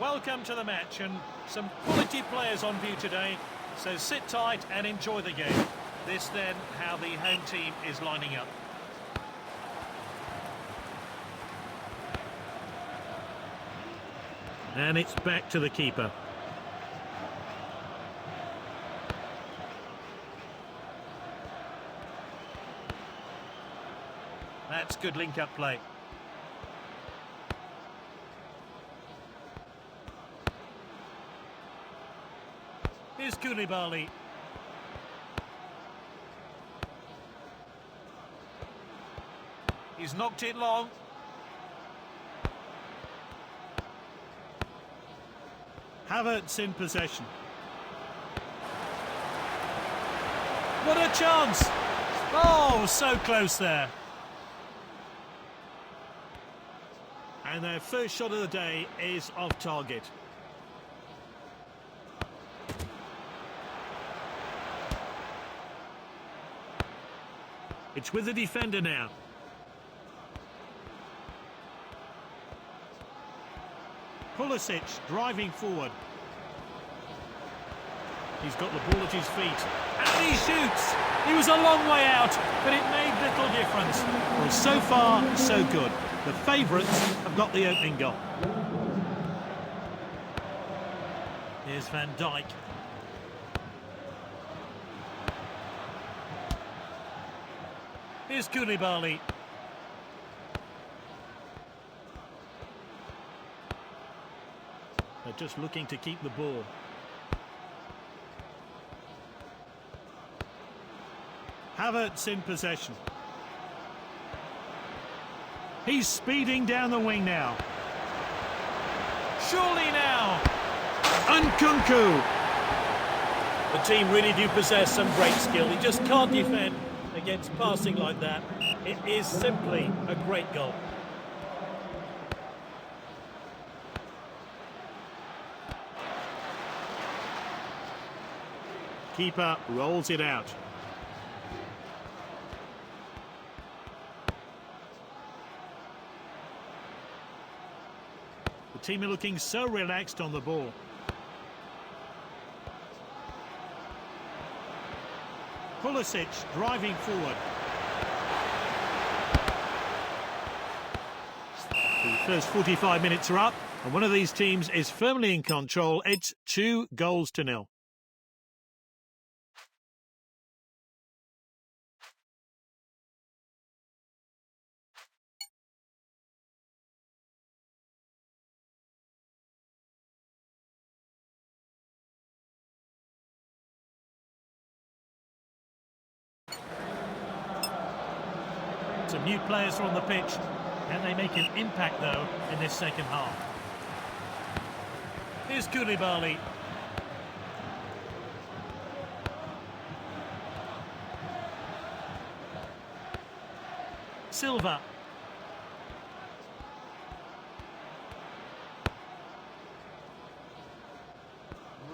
welcome to the match, and some quality players on view today, so sit tight and enjoy the game. This then how the home team is lining up. And it's back to the keeper. That's good link-up play. Here's Koulibaly. He's knocked it long. Havertz in possession. What a chance! Oh, so close there. And their first shot of the day is off target. It's with the defender now. Pulisic driving forward. He's got the ball at his feet. And he shoots! He was a long way out, but it made little difference. Well, so far, so good. The favourites have got the opening goal. Here's Van Dijk. Here's Koulibaly. They're just looking to keep the ball. Havertz in possession. He's speeding down the wing now. Surely now! And Kunku. The team really do possess some great skill. He just can't defend against passing like that. It is simply a great goal. Keeper rolls it out. The team are looking so relaxed on the ball. Pulisic driving forward. The first 45 minutes are up, and one of these teams is firmly in control. It's 2-0. Some new players are on the pitch. Can they make an impact, though, in this second half? Here's Koulibaly. Silva.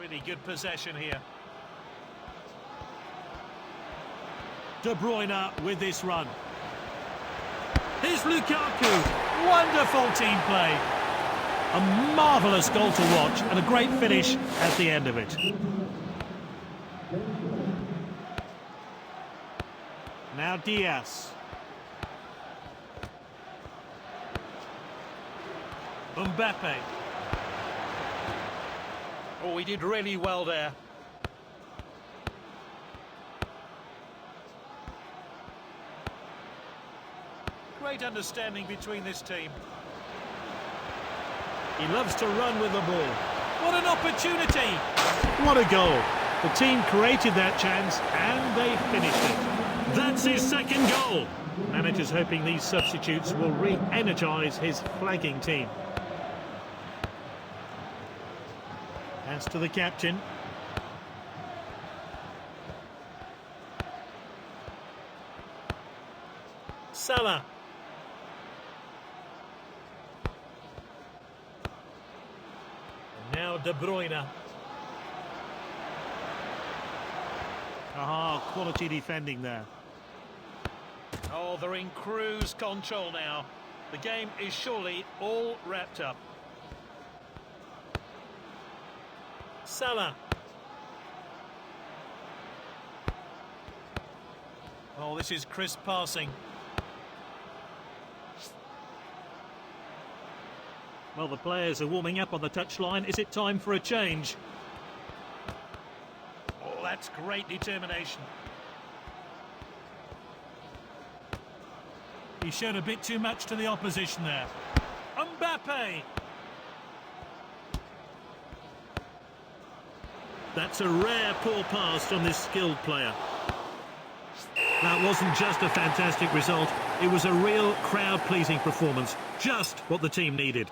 Really good possession here. De Bruyne with this run. Here's Lukaku. Wonderful team play. A marvellous goal to watch and a great finish at the end of it. Now Diaz. Mbappe. Oh, he did really well there. Great understanding between this team. He loves to run with the ball. What an opportunity! What a goal. The team created that chance and they finished it. That's his second goal. Manager's hoping these substitutes will re-energise his flagging team. Pass to the captain. Salah. Now De Bruyne. Ah, quality defending there. Oh, they're in cruise control now. The game is surely all wrapped up. Salah. Oh, this is crisp passing. Well, the players are warming up on the touchline. Is it time for a change? Oh, that's great determination. He showed a bit too much to the opposition there. Mbappe! That's a rare poor pass from this skilled player. That wasn't just a fantastic result, it was a real crowd-pleasing performance. Just what the team needed.